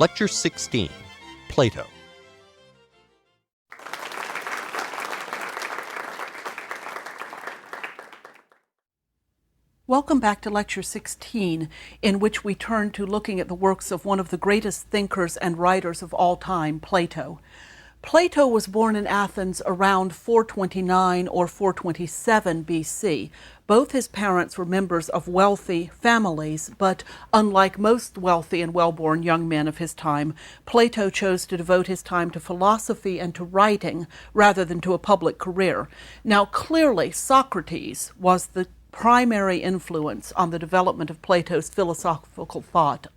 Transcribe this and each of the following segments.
Lecture 16, Plato. Welcome back to Lecture 16, in which we turn to looking at the works of one of the greatest thinkers and writers of all time, Plato. Plato was born in Athens around 429 or 427 BC. Both his parents were members of wealthy families, but unlike most wealthy and well-born young men of his time, Plato chose to devote his time to philosophy and to writing rather than to a public career. Now, clearly, Socrates was the primary influence on the development of Plato's philosophical thought.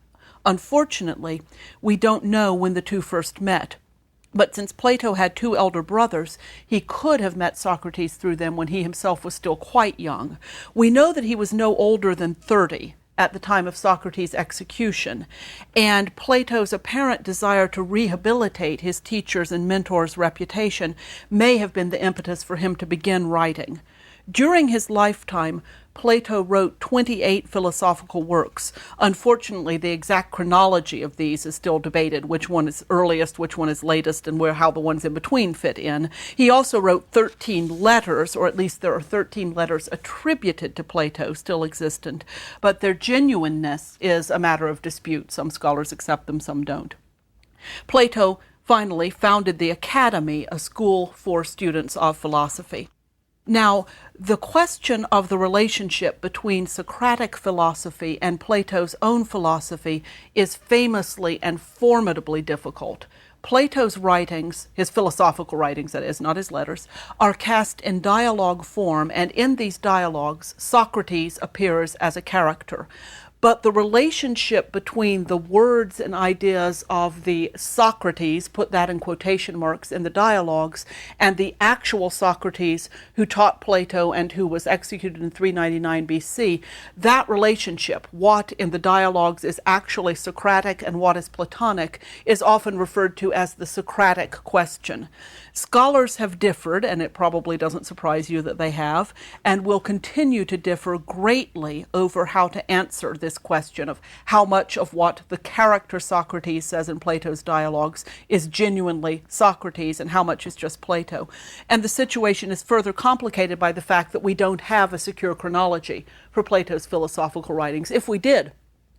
Unfortunately, we don't know when the two first met. But since Plato had two elder brothers, he could have met Socrates through them when he himself was still quite young. We know that he was no older than 30 at the time of Socrates' execution, and Plato's apparent desire to rehabilitate his teacher's and mentor's reputation may have been the impetus for him to begin writing. During his lifetime, Plato wrote 28 philosophical works. Unfortunately, the exact chronology of these is still debated, which one is earliest, which one is latest, and how the ones in between fit in. He also wrote 13 letters, or at least there are 13 letters attributed to Plato, still existent, but their genuineness is a matter of dispute. Some scholars accept them, some don't. Plato finally founded the Academy, a school for students of philosophy. Now, the question of the relationship between Socratic philosophy and Plato's own philosophy is famously and formidably difficult. Plato's writings, his philosophical writings, that is, not his letters, are cast in dialogue form, and in these dialogues, Socrates appears as a character. But the relationship between the words and ideas of the Socrates, put that in quotation marks, in the dialogues, and the actual Socrates who taught Plato and who was executed in 399 BC, that relationship, what in the dialogues is actually Socratic and what is Platonic, is often referred to as the Socratic question. Scholars have differed, and it probably doesn't surprise you that they have, and will continue to differ greatly over how to answer this question of how much of what the character Socrates says in Plato's dialogues is genuinely Socrates and how much is just Plato. And the situation is further complicated by the fact that we don't have a secure chronology for Plato's philosophical writings. If we did,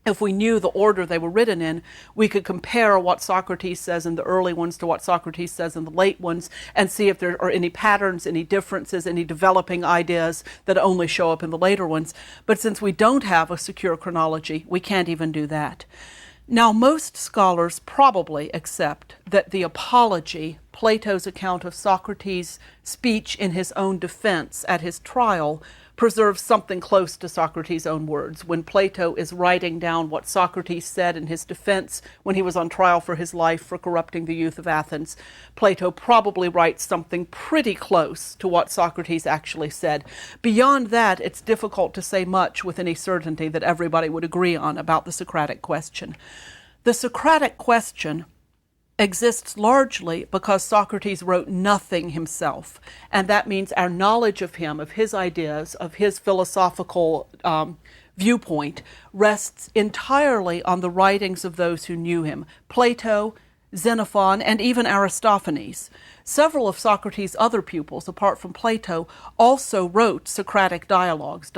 if we knew the order they were written in, we could compare what Socrates says in the early ones to what Socrates says in the late ones and see if there are any patterns, any differences, any developing ideas that only show up in the later ones. But since we don't have a secure chronology, we can't even do that. Now, most scholars probably accept that the Apology, Plato's account of Socrates' speech in his own defense at his trial, preserves something close to Socrates' own words. When Plato is writing down what Socrates said in his defense when he was on trial for his life for corrupting the youth of Athens, Plato probably writes something pretty close to what Socrates actually said. Beyond that, it's difficult to say much with any certainty that everybody would agree on about the Socratic question. The Socratic question exists largely because Socrates wrote nothing himself, and that means our knowledge of him, of his ideas, of his philosophical viewpoint, rests entirely on the writings of those who knew him: Plato, Xenophon, and even Aristophanes. Several of Socrates' other pupils, apart from Plato, also wrote Socratic dialogues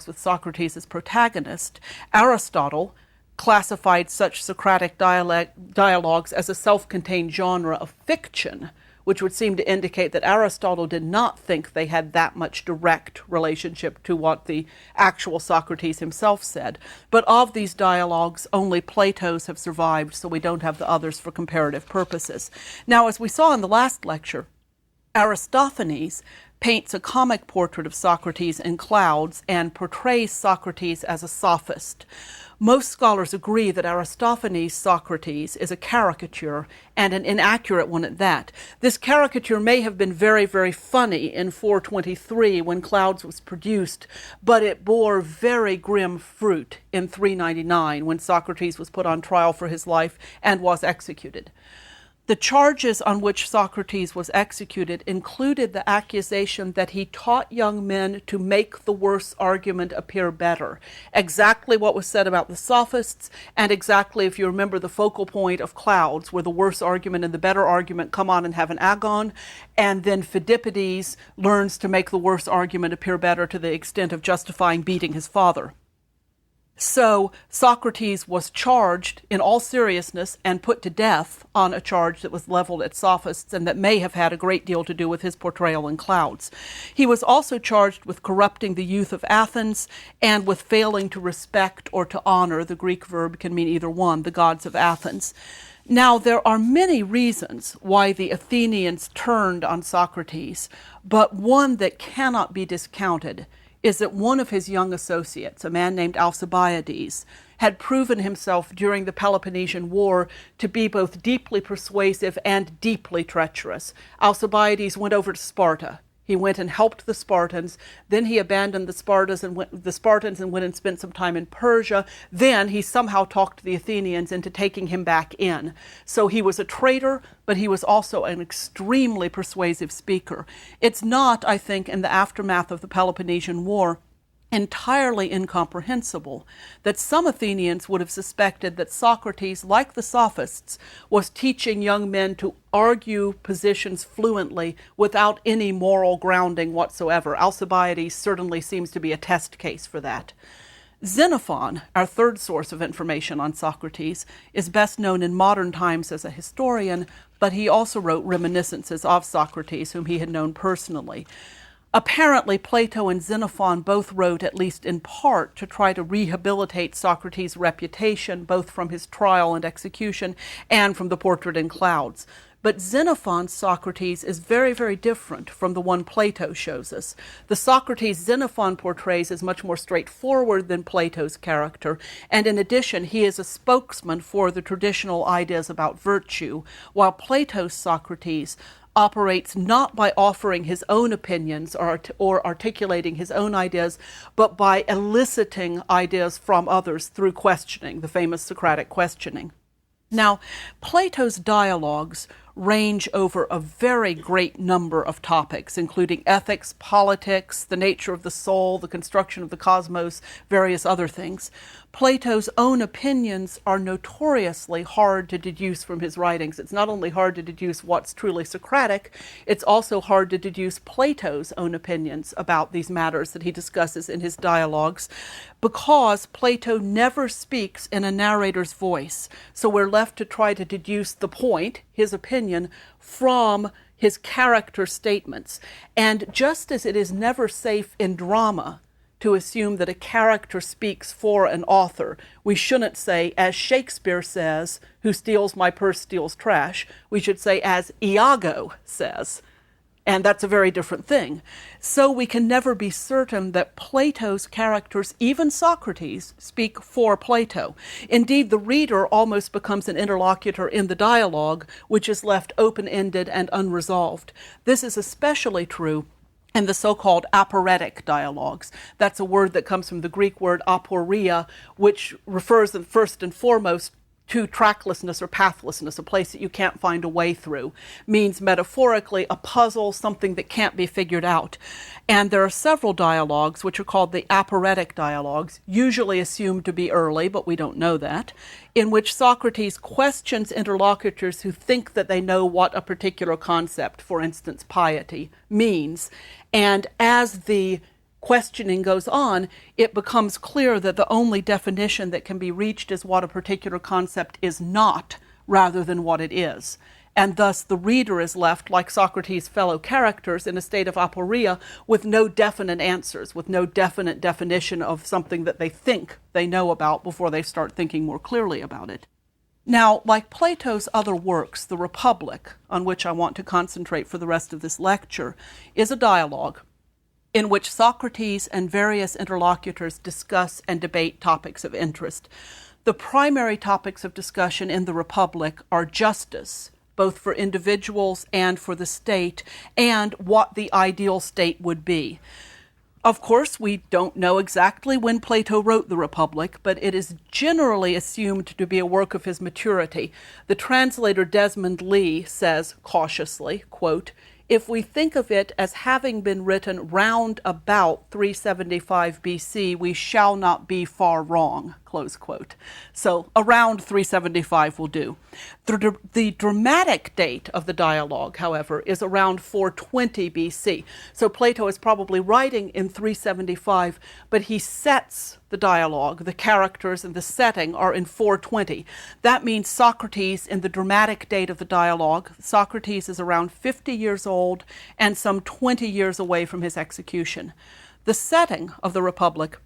with Socrates as protagonist. Aristotle classified such Socratic dialogues as a self-contained genre of fiction, which would seem to indicate that Aristotle did not think they had that much direct relationship to what the actual Socrates himself said. But of these dialogues, only Plato's have survived, so we don't have the others for comparative purposes. Now, as we saw in the last lecture, Aristophanes paints a comic portrait of Socrates in clouds and portrays Socrates as a sophist. Most scholars agree that Aristophanes' Socrates is a caricature, and an inaccurate one at that. This caricature may have been very, very funny in 423 when Clouds was produced, but it bore very grim fruit in 399 when Socrates was put on trial for his life and was executed. The charges on which Socrates was executed included the accusation that he taught young men to make the worse argument appear better. Exactly what was said about the sophists, and exactly, if you remember, the focal point of Clouds, where the worse argument and the better argument come on and have an agon, and then Phidippides learns to make the worse argument appear better to the extent of justifying beating his father. So Socrates was charged in all seriousness and put to death on a charge that was leveled at sophists and that may have had a great deal to do with his portrayal in Clouds. He was also charged with corrupting the youth of Athens and with failing to respect or to honor, the Greek verb can mean either one, the gods of Athens. Now, there are many reasons why the Athenians turned on Socrates, but one that cannot be discounted is that one of his young associates, a man named Alcibiades, had proven himself during the Peloponnesian War to be both deeply persuasive and deeply treacherous. Alcibiades went over to Sparta. He went and helped the Spartans. Then he abandoned the Spartans and went and spent some time in Persia. Then he somehow talked the Athenians into taking him back in. So he was a traitor, but he was also an extremely persuasive speaker. It's not, I think, in the aftermath of the Peloponnesian War, entirely incomprehensible that some Athenians would have suspected that Socrates, like the sophists, was teaching young men to argue positions fluently without any moral grounding whatsoever. Alcibiades certainly seems to be a test case for that. Xenophon, our third source of information on Socrates, is best known in modern times as a historian, but he also wrote reminiscences of Socrates, whom he had known personally. Apparently, Plato and Xenophon both wrote, at least in part, to try to rehabilitate Socrates' reputation, both from his trial and execution and from the portrait in Clouds. But Xenophon's Socrates is very, very different from the one Plato shows us. The Socrates Xenophon portrays is much more straightforward than Plato's character, and in addition, he is a spokesman for the traditional ideas about virtue, while Plato's Socrates operates not by offering his own opinions or articulating his own ideas, but by eliciting ideas from others through questioning, the famous Socratic questioning. Now, Plato's dialogues range over a very great number of topics, including ethics, politics, the nature of the soul, the construction of the cosmos, various other things. Plato's own opinions are notoriously hard to deduce from his writings. It's not only hard to deduce what's truly Socratic, it's also hard to deduce Plato's own opinions about these matters that he discusses in his dialogues, because Plato never speaks in a narrator's voice. So we're left to try to deduce the point, his opinion, from his character statements. And just as it is never safe in drama to assume that a character speaks for an author, we shouldn't say, as Shakespeare says, who steals my purse steals trash. We should say, as Iago says. And that's a very different thing. So we can never be certain that Plato's characters, even Socrates, speak for Plato. Indeed, the reader almost becomes an interlocutor in the dialogue, which is left open-ended and unresolved. This is especially true in the so-called aporetic dialogues. That's a word that comes from the Greek word aporia, which refers first and foremost to tracklessness or pathlessness, a place that you can't find a way through, means metaphorically a puzzle, something that can't be figured out. And there are several dialogues which are called the aporetic dialogues, usually assumed to be early, but we don't know that, in which Socrates questions interlocutors who think that they know what a particular concept, for instance, piety, means. And as the questioning goes on, it becomes clear that the only definition that can be reached is what a particular concept is not, rather than what it is. And thus the reader is left, like Socrates' fellow characters, in a state of aporia with no definite answers, with no definite definition of something that they think they know about before they start thinking more clearly about it. Now, like Plato's other works, the Republic, on which I want to concentrate for the rest of this lecture, is a dialogue in which Socrates and various interlocutors discuss and debate topics of interest. The primary topics of discussion in the Republic are justice, both for individuals and for the state, and what the ideal state would be. Of course, we don't know exactly when Plato wrote the Republic, but it is generally assumed to be a work of his maturity. The translator Desmond Lee says cautiously, quote, "If we think of it as having been written round about 375 BC, we shall not be far wrong," close quote. So around 375 will do. The dramatic date of the dialogue, however, is around 420 BC. So Plato is probably writing in 375, but he sets the dialogue, the characters and the setting are in 420. That means Socrates, in the dramatic date of the dialogue, Socrates is around 50 years old and some 20 years away from his execution. The setting of the Republic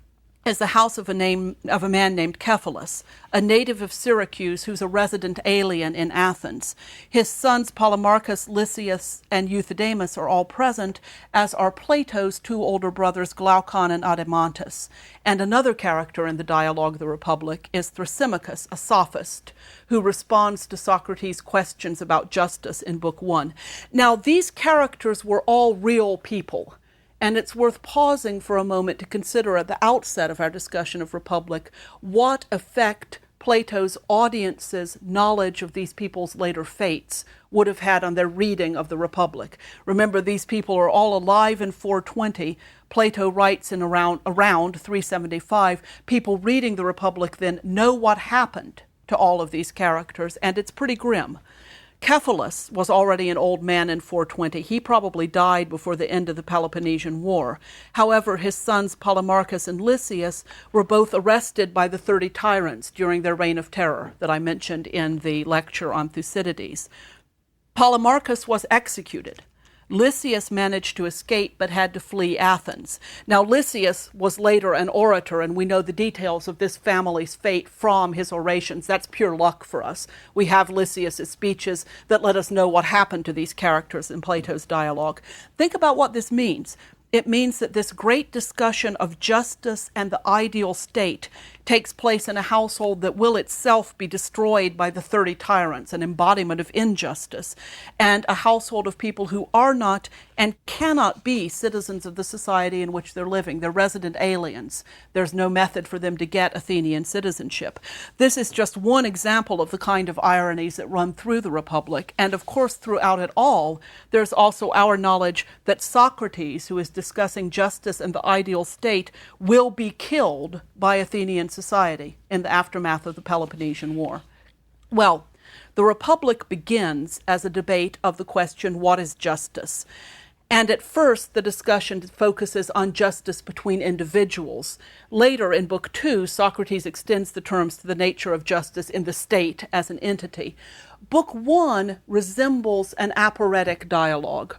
is the house of a man named Cephalus, a native of Syracuse who's a resident alien in Athens. His sons Polemarchus, Lysias, and Euthydemus are all present, as are Plato's two older brothers Glaucon and Adeimantus. And another character in the dialogue of the Republic is Thrasymachus, a sophist, who responds to Socrates' questions about justice in Book 1. Now, these characters were all real people. And it's worth pausing for a moment to consider at the outset of our discussion of Republic what effect Plato's audience's knowledge of these people's later fates would have had on their reading of the Republic. Remember, these people are all alive in 420. Plato writes in around 375. People reading the Republic then know what happened to all of these characters, and it's pretty grim. Cephalus was already an old man in 420. He probably died before the end of the Peloponnesian War. However, his sons Polemarchus and Lysias were both arrested by the 30 tyrants during their reign of terror that I mentioned in the lecture on Thucydides. Polemarchus was executed. Lysias managed to escape but had to flee Athens. Now, Lysias was later an orator, and we know the details of this family's fate from his orations. That's pure luck for us. We have Lysias' speeches that let us know what happened to these characters in Plato's dialogue. Think about what this means. It means that this great discussion of justice and the ideal state takes place in a household that will itself be destroyed by the 30 tyrants, an embodiment of injustice, and a household of people who are not and cannot be citizens of the society in which they're living. They're resident aliens. There's no method for them to get Athenian citizenship. This is just one example of the kind of ironies that run through the Republic, and of course throughout it all, there's also our knowledge that Socrates, who is discussing justice and the ideal state, will be killed by Athenian society in the aftermath of the Peloponnesian War. Well, the Republic begins as a debate of the question, what is justice? And at first, the discussion focuses on justice between individuals. Later, in Book 2, Socrates extends the terms to the nature of justice in the state as an entity. Book 1 resembles an aporetic dialogue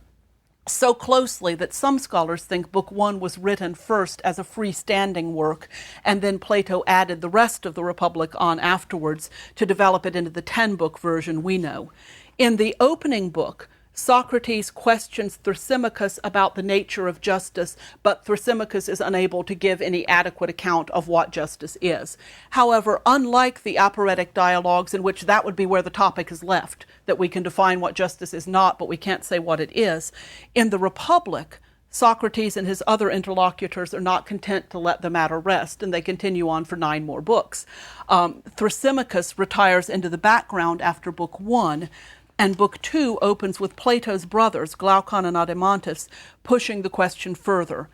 so closely that some scholars think Book 1 was written first as a freestanding work, and then Plato added the rest of the Republic on afterwards to develop it into the 10-book version we know. In the opening book, Socrates questions Thrasymachus about the nature of justice, but Thrasymachus is unable to give any adequate account of what justice is. However, unlike the aporetic dialogues in which that would be where the topic is left, that we can define what justice is not, but we can't say what it is, in the Republic, Socrates and his other interlocutors are not content to let the matter rest, and they continue on for 9 more books. Thrasymachus retires into the background after Book 1, and Book 2 opens with Plato's brothers, Glaucon and Adeimantus, pushing the question further.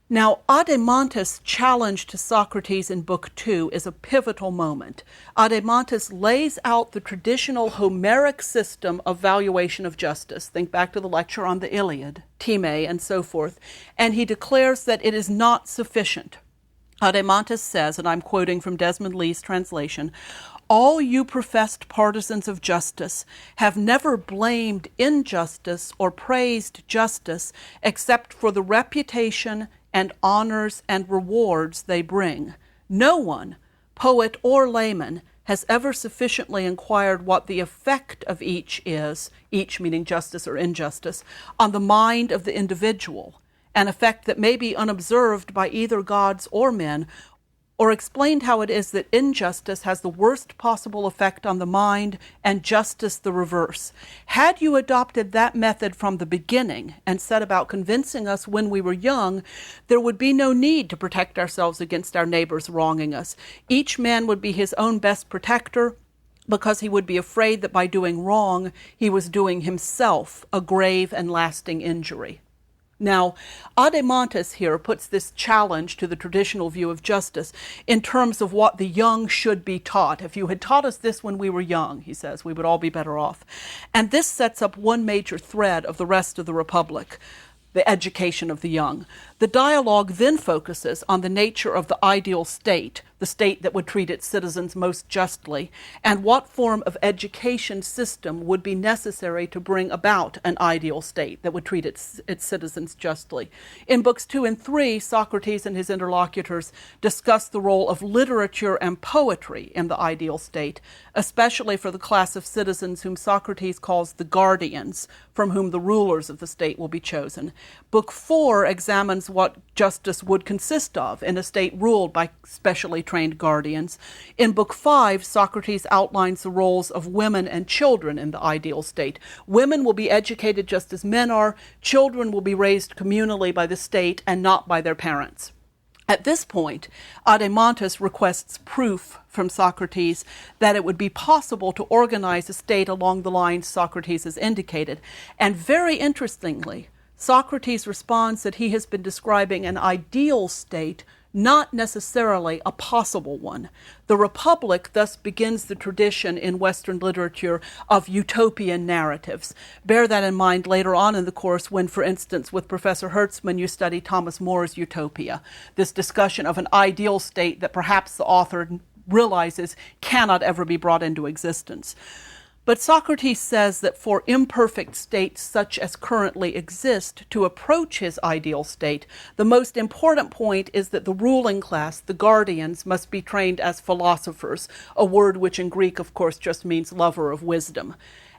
Now, Adeimantus' challenge to Socrates in Book 2 is a pivotal moment. Adeimantus lays out the traditional Homeric system of valuation of justice. Think back to the lecture on the Iliad, Time, and so forth. And he declares that it is not sufficient. Adeimantus says, and I'm quoting from Desmond Lee's translation, "All you professed partisans of justice have never blamed injustice or praised justice except for the reputation and honors and rewards they bring. No one, poet or layman, has ever sufficiently inquired what the effect of each is, each meaning justice or injustice, on the mind of the individual, an effect that may be unobserved by either gods or men, or explained how it is that injustice has the worst possible effect on the mind and justice the reverse. Had you adopted that method from the beginning and set about convincing us when we were young, there would be no need to protect ourselves against our neighbors wronging us. Each man would be his own best protector, because he would be afraid that by doing wrong, he was doing himself a grave and lasting injury. Now, Adeimantus here puts this challenge to the traditional view of justice in terms of what the young should be taught. If you had taught us this when we were young, he says, we would all be better off. And this sets up one major thread of the rest of the Republic, the education of the young. The dialogue then focuses on the nature of the ideal state, the state that would treat its citizens most justly, and what form of education system would be necessary to bring about an ideal state that would treat its citizens justly. In books 2 and 3, Socrates and his interlocutors discuss the role of literature and poetry in the ideal state, especially for the class of citizens whom Socrates calls the guardians, from whom the rulers of the state will be chosen. Book 4 examines what justice would consist of in a state ruled by specially trained guardians. In Book 5, Socrates outlines the roles of women and children in the ideal state. Women will be educated just as men are. Children will be raised communally by the state and not by their parents. At this point, Adeimantus requests proof from Socrates that it would be possible to organize a state along the lines Socrates has indicated. And very interestingly, Socrates responds that he has been describing an ideal state, not necessarily a possible one. The Republic thus begins the tradition in Western literature of utopian narratives. Bear that in mind later on in the course when, for instance, with Professor Hertzman, you study Thomas More's Utopia, this discussion of an ideal state that perhaps the author realizes cannot ever be brought into existence. But Socrates says that for imperfect states such as currently exist to approach his ideal state, the most important point is that the ruling class, the guardians, must be trained as philosophers, a word which in Greek, of course, just means lover of wisdom.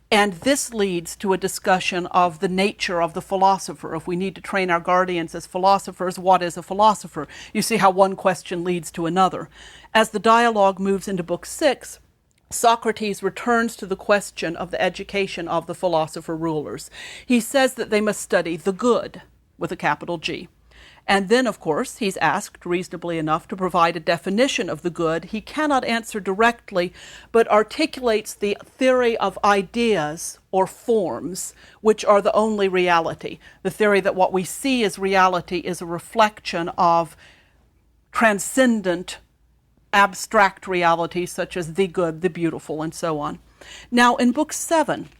And this leads to a discussion of the nature of the philosopher. If we need to train our guardians as philosophers, what is a philosopher? You see how one question leads to another. As the dialogue moves into Book 6, Socrates returns to the question of the education of the philosopher rulers. He says that they must study the good, with a capital G. And then, of course, he's asked, reasonably enough, to provide a definition of the good. He cannot answer directly, but articulates the theory of ideas or forms, which are the only reality. The theory that what we see as reality is a reflection of transcendent abstract realities such as the good, the beautiful, and so on. Now, in Book 7,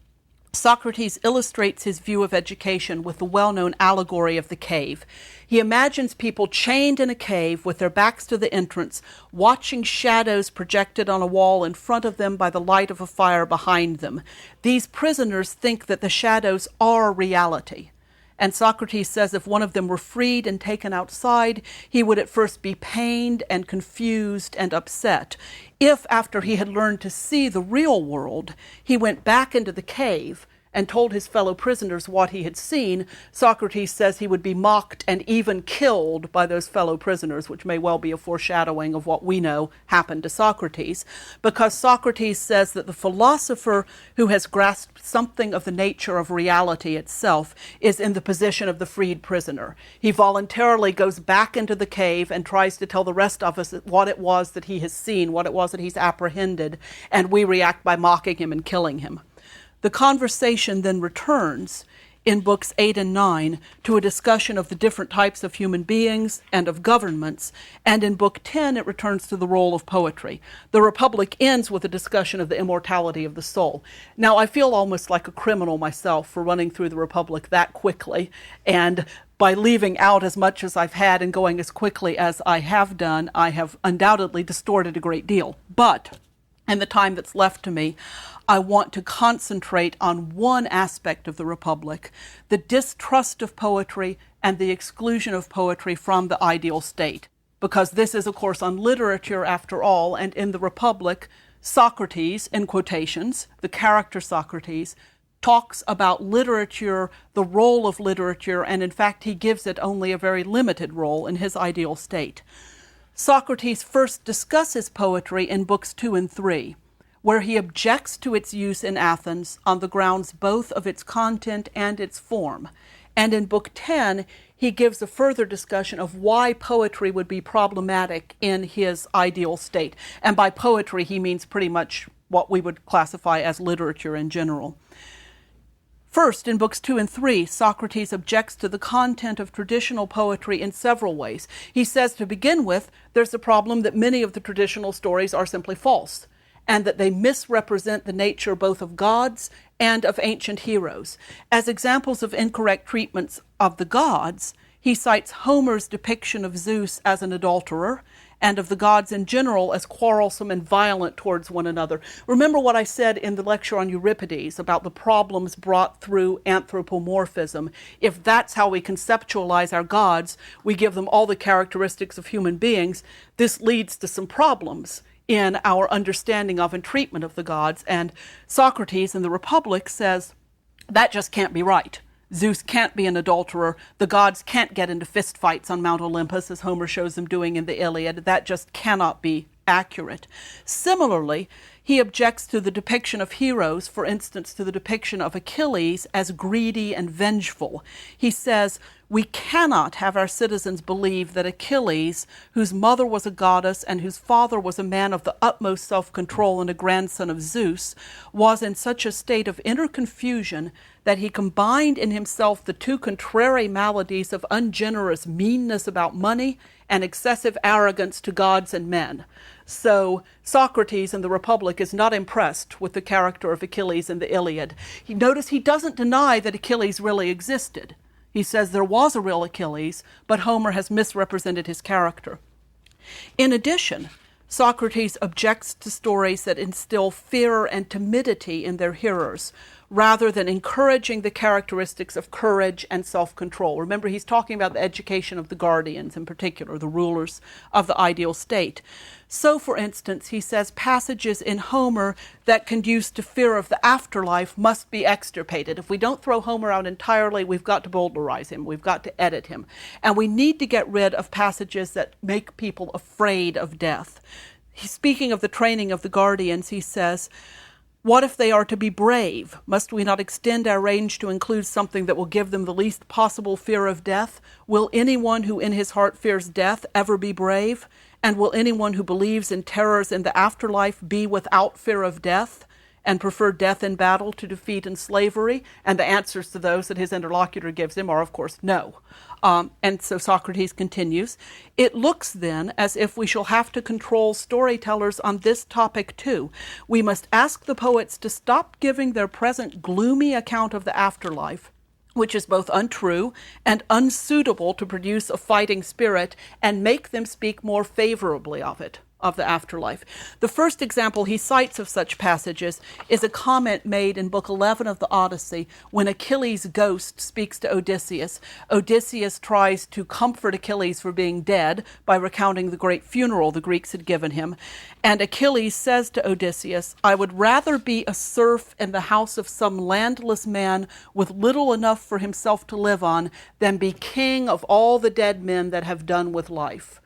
Socrates illustrates his view of education with the well-known allegory of the cave. He imagines people chained in a cave with their backs to the entrance, watching shadows projected on a wall in front of them by the light of a fire behind them. These prisoners think that the shadows are reality. And Socrates says if one of them were freed and taken outside, he would at first be pained and confused and upset. If, after he had learned to see the real world, he went back into the cave and told his fellow prisoners what he had seen, Socrates says he would be mocked and even killed by those fellow prisoners, which may well be a foreshadowing of what we know happened to Socrates, because Socrates says that the philosopher who has grasped something of the nature of reality itself is in the position of the freed prisoner. He voluntarily goes back into the cave and tries to tell the rest of us what it was that he has seen, what it was that he's apprehended, and we react by mocking him and killing him. The conversation then returns in Books 8 and 9 to a discussion of the different types of human beings and of governments, and in Book 10 it returns to the role of poetry. The Republic ends with a discussion of the immortality of the soul. Now, I feel almost like a criminal myself for running through the Republic that quickly, and by leaving out as much as I've had and going as quickly as I have done, I have undoubtedly distorted a great deal. But in the time that's left to me, I want to concentrate on one aspect of the Republic, the distrust of poetry and the exclusion of poetry from the ideal state. Because this is a course on literature after all, and in the Republic, Socrates, in quotations, the character Socrates, talks about literature, the role of literature, and in fact he gives it only a very limited role in his ideal state. Socrates first discusses poetry in books 2 and 3, where he objects to its use in Athens on the grounds both of its content and its form. And in Book 10, he gives a further discussion of why poetry would be problematic in his ideal state. And by poetry, he means pretty much what we would classify as literature in general. First, in books 2 and 3, Socrates objects to the content of traditional poetry in several ways. He says, to begin with, there's the problem that many of the traditional stories are simply false, and that they misrepresent the nature both of gods and of ancient heroes. As examples of incorrect treatments of the gods, he cites Homer's depiction of Zeus as an adulterer, and of the gods in general as quarrelsome and violent towards one another. Remember what I said in the lecture on Euripides about the problems brought through anthropomorphism. If that's how we conceptualize our gods, we give them all the characteristics of human beings, this leads to some problems in our understanding of and treatment of the gods. And Socrates in the Republic says, that just can't be right. Zeus can't be an adulterer. The gods can't get into fistfights on Mount Olympus, as Homer shows them doing in the Iliad. That just cannot be accurate. Similarly, he objects to the depiction of heroes, for instance, to the depiction of Achilles as greedy and vengeful. He says, we cannot have our citizens believe that Achilles, whose mother was a goddess and whose father was a man of the utmost self-control and a grandson of Zeus, was in such a state of inner confusion that he combined in himself the two contrary maladies of ungenerous meanness about money and excessive arrogance to gods and men. So Socrates in the Republic is not impressed with the character of Achilles in the Iliad. Notice he doesn't deny that Achilles really existed. He says there was a real Achilles, but Homer has misrepresented his character. In addition, Socrates objects to stories that instill fear and timidity in their hearers, rather than encouraging the characteristics of courage and self-control. Remember, he's talking about the education of the guardians, in particular, the rulers of the ideal state. So, for instance, he says passages in Homer that conduce to fear of the afterlife must be extirpated. If we don't throw Homer out entirely, we've got to bowdlerize him. We've got to edit him. And we need to get rid of passages that make people afraid of death. Speaking of the training of the guardians, he says, what if they are to be brave? Must we not extend our range to include something that will give them the least possible fear of death? Will anyone who in his heart fears death ever be brave? And will anyone who believes in terrors in the afterlife be without fear of death and prefer death in battle to defeat and slavery? And the answers to those that his interlocutor gives him are, of course, no. And so Socrates continues, it looks then as if we shall have to control storytellers on this topic too. We must ask the poets to stop giving their present gloomy account of the afterlife, which is both untrue and unsuitable to produce a fighting spirit, and make them speak more favorably of it, of the afterlife. The first example he cites of such passages is a comment made in Book 11 of the Odyssey when Achilles' ghost speaks to Odysseus. Odysseus tries to comfort Achilles for being dead by recounting the great funeral the Greeks had given him. And Achilles says to Odysseus, I would rather be a serf in the house of some landless man with little enough for himself to live on than be king of all the dead men that have done with life.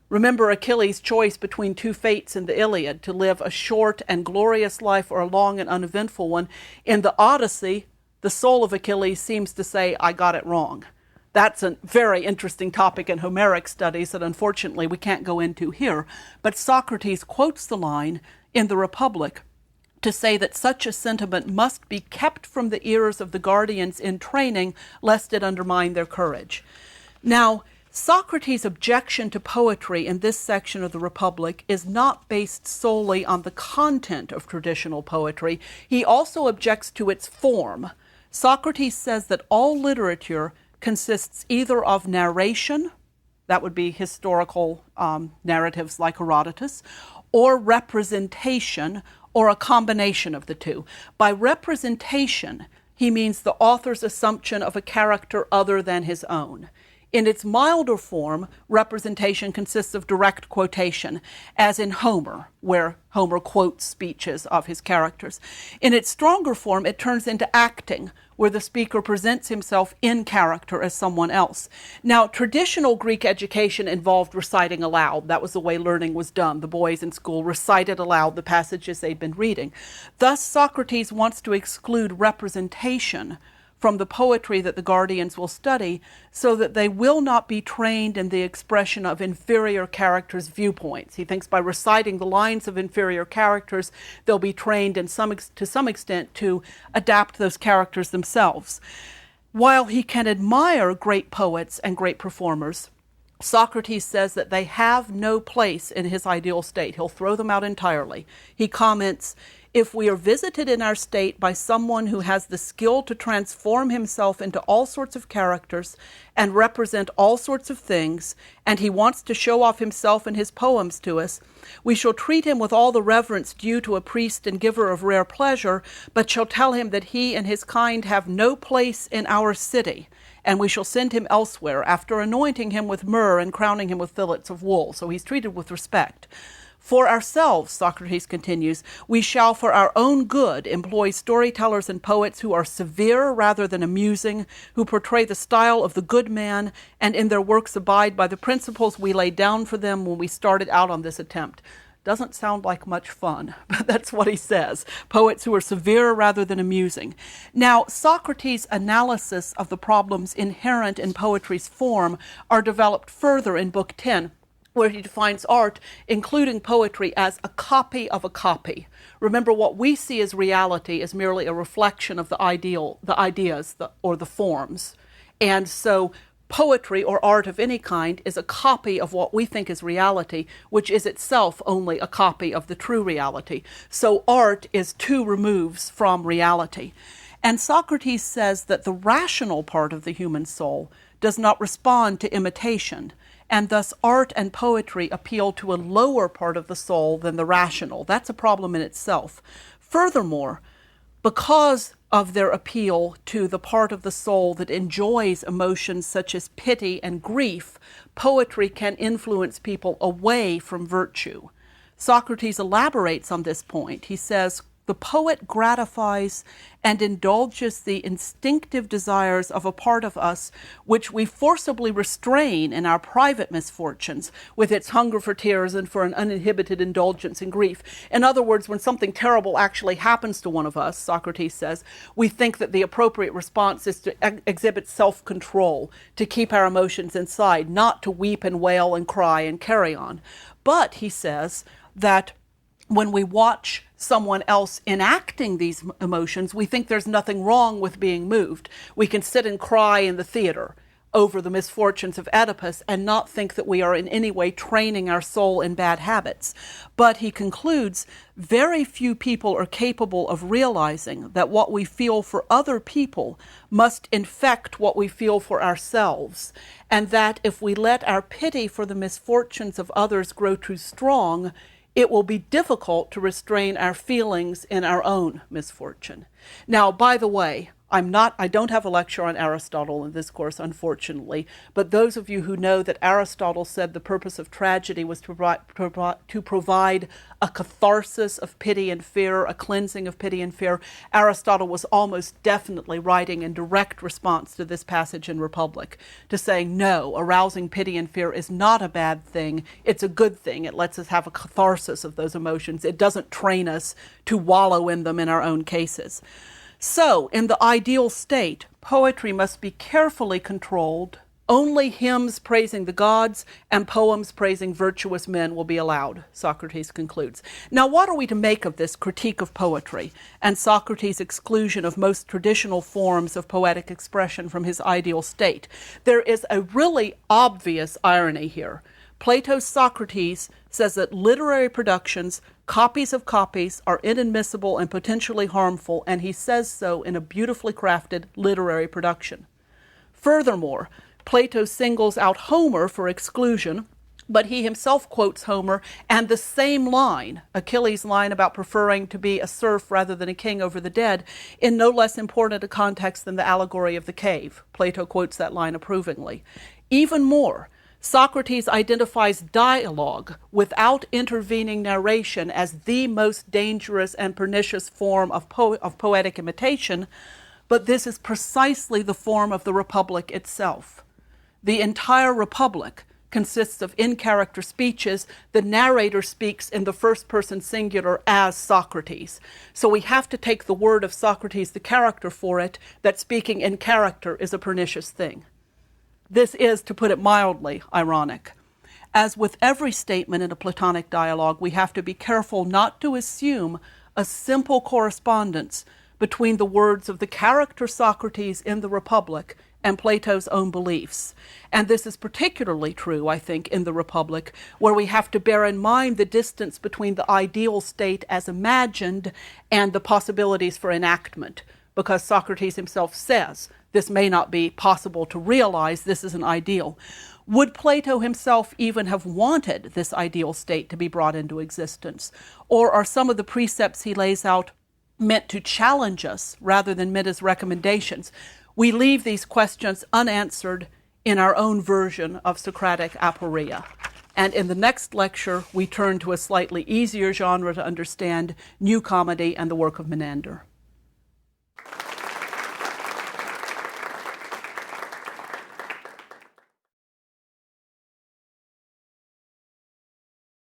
Remember Achilles' choice between two fates in the Iliad, to live a short and glorious life or a long and uneventful one. In the Odyssey, the soul of Achilles seems to say, I got it wrong. That's a very interesting topic in Homeric studies that unfortunately we can't go into here. But Socrates quotes the line in the Republic to say that such a sentiment must be kept from the ears of the guardians in training, lest it undermine their courage. Now, Socrates' objection to poetry in this section of the Republic is not based solely on the content of traditional poetry. He also objects to its form. Socrates says that all literature consists either of narration, that would be historical narratives like Herodotus, or representation, or a combination of the two. By representation, he means the author's assumption of a character other than his own. In its milder form, representation consists of direct quotation, as in Homer, where Homer quotes speeches of his characters. In its stronger form, it turns into acting, where the speaker presents himself in character as someone else. Now, traditional Greek education involved reciting aloud. That was the way learning was done. The boys in school recited aloud the passages they'd been reading. Thus, Socrates wants to exclude representation from the poetry that the guardians will study, so that they will not be trained in the expression of inferior characters' viewpoints. He thinks by reciting the lines of inferior characters, they'll be trained to some extent to adapt those characters themselves. While he can admire great poets and great performers, Socrates says that they have no place in his ideal state. He'll throw them out entirely. He comments, "If we are visited in our state by someone who has the skill to transform himself into all sorts of characters and represent all sorts of things, and he wants to show off himself and his poems to us, we shall treat him with all the reverence due to a priest and giver of rare pleasure, but shall tell him that he and his kind have no place in our city, and we shall send him elsewhere, after anointing him with myrrh and crowning him with fillets of wool." So he's treated with respect. "For ourselves," Socrates continues, "we shall for our own good employ storytellers and poets who are severe rather than amusing, who portray the style of the good man, and in their works abide by the principles we laid down for them when we started out on this attempt." Doesn't sound like much fun, but that's what he says. Poets who are severe rather than amusing. Now, Socrates' analysis of the problems inherent in poetry's form are developed further in Book 10, where he defines art, including poetry, as a copy of a copy. Remember, what we see as reality is merely a reflection of the ideas, or the forms. And so poetry or art of any kind is a copy of what we think is reality, which is itself only a copy of the true reality. So art is two removes from reality. And Socrates says that the rational part of the human soul does not respond to imitation, and thus art and poetry appeal to a lower part of the soul than the rational. That's a problem in itself. Furthermore, because of their appeal to the part of the soul that enjoys emotions such as pity and grief, poetry can influence people away from virtue. Socrates elaborates on this point. He says, "The poet gratifies and indulges the instinctive desires of a part of us which we forcibly restrain in our private misfortunes, with its hunger for tears and for an uninhibited indulgence in grief." In other words, when something terrible actually happens to one of us, Socrates says, we think that the appropriate response is to exhibit self-control, to keep our emotions inside, not to weep and wail and cry and carry on. But he says that when we watch someone else enacting these emotions, we think there's nothing wrong with being moved. We can sit and cry in the theater over the misfortunes of Oedipus and not think that we are in any way training our soul in bad habits. But he concludes, very few people are capable of realizing that what we feel for other people must infect what we feel for ourselves, and that if we let our pity for the misfortunes of others grow too strong, it will be difficult to restrain our feelings in our own misfortune. Now, by the way, I don't have a lecture on Aristotle in this course, unfortunately, but those of you who know that Aristotle said the purpose of tragedy was to provide a catharsis of pity and fear, a cleansing of pity and fear, Aristotle was almost definitely writing in direct response to this passage in Republic, to saying, no, arousing pity and fear is not a bad thing, it's a good thing. It lets us have a catharsis of those emotions. It doesn't train us to wallow in them in our own cases. So, in the ideal state, poetry must be carefully controlled. Only hymns praising the gods and poems praising virtuous men will be allowed, Socrates concludes. Now, what are we to make of this critique of poetry and Socrates' exclusion of most traditional forms of poetic expression from his ideal state? There is a really obvious irony here. Plato's Socrates says that literary productions, copies of copies, are inadmissible and potentially harmful, and he says so in a beautifully crafted literary production. Furthermore, Plato singles out Homer for exclusion, but he himself quotes Homer and the same line, Achilles' line about preferring to be a serf rather than a king over the dead, in no less important a context than the allegory of the cave. Plato quotes that line approvingly. Even more, Socrates identifies dialogue without intervening narration as the most dangerous and pernicious form of poetic imitation, but this is precisely the form of the Republic itself. The entire Republic consists of in-character speeches. The narrator speaks in the first-person singular as Socrates. So we have to take the word of Socrates, the character, for it, that speaking in character is a pernicious thing. This is, to put it mildly, ironic. As with every statement in a Platonic dialogue, we have to be careful not to assume a simple correspondence between the words of the character Socrates in the Republic and Plato's own beliefs. And this is particularly true, I think, in the Republic, where we have to bear in mind the distance between the ideal state as imagined and the possibilities for enactment, because Socrates himself says this may not be possible to realize, this is an ideal. Would Plato himself even have wanted this ideal state to be brought into existence? Or are some of the precepts he lays out meant to challenge us rather than meant as recommendations? We leave these questions unanswered in our own version of Socratic aporia. And in the next lecture, we turn to a slightly easier genre to understand, new comedy and the work of Menander.